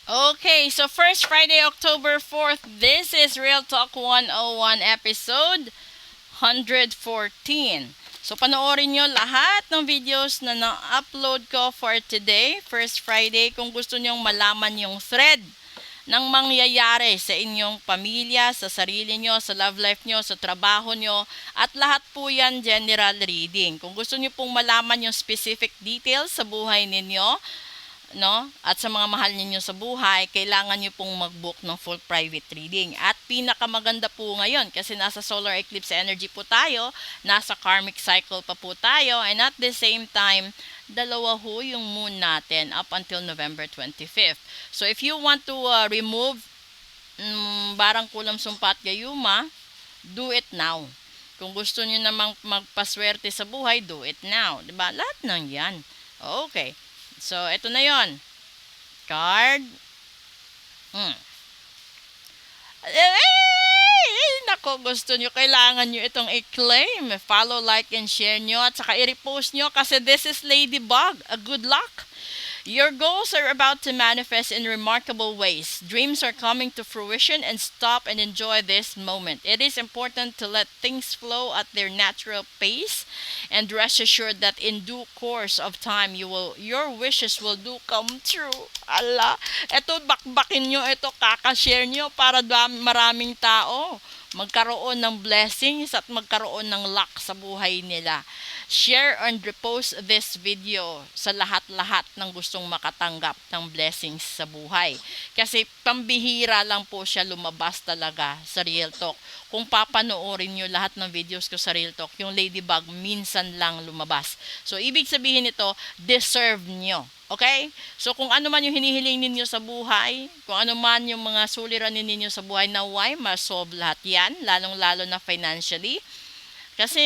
Okay, so first Friday, October 4th, this is Real Talk 101 episode 114. So panoorin nyo lahat ng videos na na-upload ko for today, first Friday, kung gusto nyong malaman yung thread ng mangyayari sa inyong pamilya, sa sarili nyo, sa love life nyo, sa trabaho nyo, at lahat po yan general reading. Kung gusto nyo pong malaman yung specific details sa buhay ninyo, no? At sa mga mahal ninyo sa buhay, kailangan niyo pong mag-book ng full private reading. At pinakamaganda po ngayon kasi nasa solar eclipse energy po tayo, nasa karmic cycle pa po tayo, and at the same time, dalawa ho yung moon natin up until November 25th. So if you want to remove barang kulam sumpat gayuma, do it now. Kung gusto niyo namang magpaswerte sa buhay, do it now. 'Di ba? Lahat ng 'yan. Okay. So, ito na 'yon. Card. Hmm. Nako, gusto nyo, kailangan nyo itong i-claim. Follow, like, and share nyo. At saka i-repost nyo kasi this is Ladybug. A good luck. Your goals are about to manifest in remarkable ways. Dreams are coming to fruition, and stop and enjoy this moment. It is important to let things flow at their natural pace, and rest assured that in due course of time your wishes will do come true. Ala, eto bakbakin nyo, ito kakashare nyo para maraming tao magkaroon ng blessings at magkaroon ng luck sa buhay nila. Share and repost this video sa lahat-lahat ng gustong makatanggap ng blessings sa buhay. Kasi pambihira lang po siya lumabas talaga sa Real Talk. Kung papanoorin nyo lahat ng videos ko sa Real Talk, yung Ladybug minsan lang lumabas. So, ibig sabihin nito, deserve nyo. Okay? So, kung ano man yung hinihiling ninyo sa buhay, kung ano man yung mga suliranin ninyo sa buhay, naway ma-solve lahat yan, lalong-lalo na financially. Kasi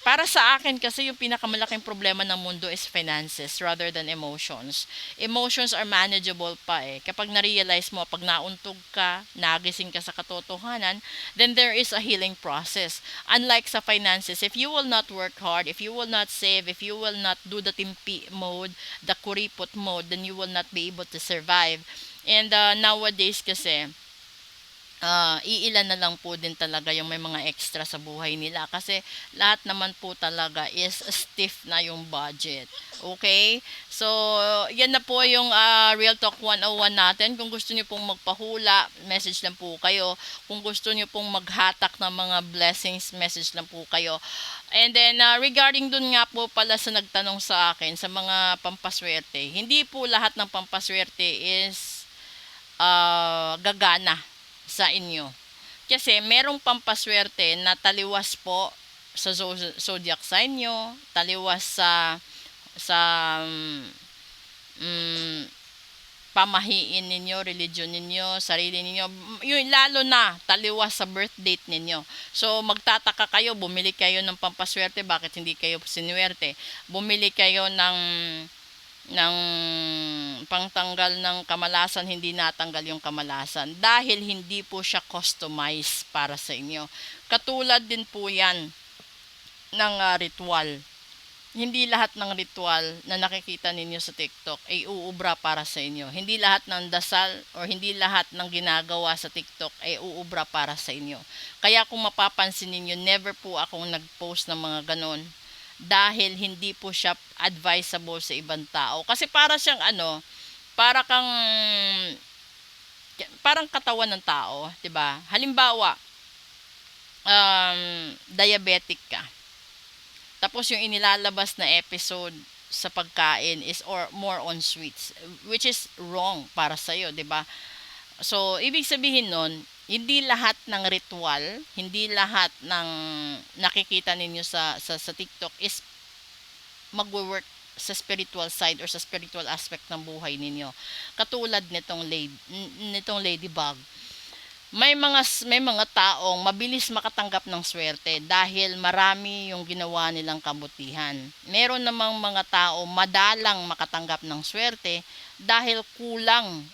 para sa akin kasi yung pinakamalaking problema ng mundo is finances rather than emotions. Emotions are manageable pa eh. Kapag na-realize mo, pag nauntog ka, nagising ka sa katotohanan, then there is a healing process. Unlike sa finances, if you will not work hard, if you will not save, if you will not do the timpi mode, the kuripot mode, then you will not be able to survive. And nowadays kasi, iilan na lang po din talaga yung may mga extra sa buhay nila kasi lahat naman po talaga is stiff na yung budget. Okay? So, yan na po yung Real Talk 101 natin. Kung gusto niyo pong magpahula, message lang po kayo. Kung gusto niyo pong maghatak ng mga blessings, message lang po kayo. And then, regarding dun nga po pala sa nagtanong sa akin, sa mga pampaswerte, hindi po lahat ng pampaswerte is gagana sa inyo. Kasi merong pampaswerte na taliwas po sa zodiac sign nyo, taliwas sa mm, pamahiin ninyo, religion ninyo, sarili ninyo, yun lalo na taliwas sa birth date ninyo. So magtataka kayo, bumili kayo ng pampaswerte, bakit hindi kayo sinuwerte? Bumili kayo ng pangtanggal ng kamalasan, hindi natanggal yung kamalasan dahil hindi po siya customized para sa inyo. Katulad din po yan ng ritual. Hindi lahat ng ritual na nakikita ninyo sa TikTok ay uubra para sa inyo. Hindi lahat ng dasal or hindi lahat ng ginagawa sa TikTok ay uubra para sa inyo. Kaya kung mapapansin ninyo, never po akong nag-post ng mga ganon dahil hindi po siya advisable sa ibang tao. Kasi para siyang para kang parang katawan ng tao, 'di ba? Halimbawa, diabetic ka. Tapos yung inilalabas na episode sa pagkain is or more on sweets, which is wrong para sa iyo, 'di ba? So, ibig sabihin nun, hindi lahat ng ritual, hindi lahat ng nakikita ninyo sa TikTok is magwo-work sa spiritual side or sa spiritual aspect ng buhay ninyo. Katulad nitong ladybug. May mga taong mabilis makatanggap ng swerte dahil marami yung ginawa nilang kabutihan. Meron namang mga tao madalang makatanggap ng swerte dahil kulang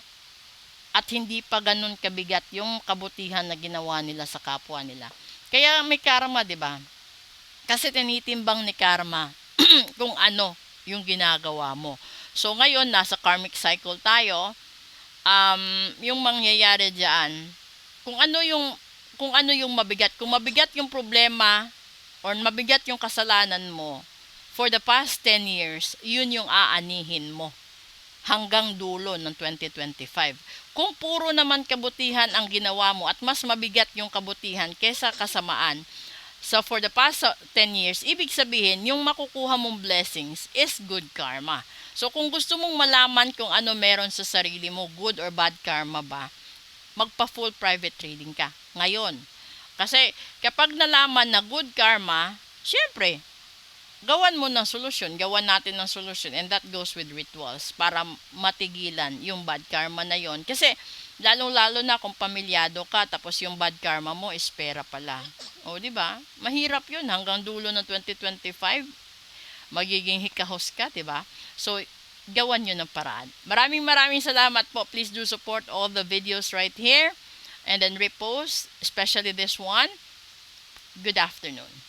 at hindi pa ganun kabigat yung kabutihan na ginawa nila sa kapwa nila. Kaya may karma, 'di ba? Kasi tinitimbang ni karma kung ano yung ginagawa mo. So ngayon nasa karmic cycle tayo. yung mangyayari diyan, kung ano yung mabigat, kung mabigat yung problema or mabigat yung kasalanan mo for the past 10 years, yun yung aanihin mo hanggang dulo ng 2025. Kung puro naman kabutihan ang ginawa mo at mas mabigat yung kabutihan kesa kasamaan, so for the past 10 years, ibig sabihin, yung makukuha mong blessings is good karma. So kung gusto mong malaman kung ano meron sa sarili mo, good or bad karma ba, magpa-full private trading ka ngayon. Kasi kapag nalaman na good karma, syempre, gawan mo ng solusyon, gawan natin ng solusyon, and that goes with rituals para matigilan yung bad karma na yon. Kasi lalong-lalo na kung pamilyado ka tapos yung bad karma mo is pera pala. O di ba? Mahirap yun hanggang dulo ng 2025. Magiging hikahos ka, di ba? So gawan nyo ng paraan. Maraming salamat po. Please do support all the videos right here and then repost, especially this one. Good afternoon.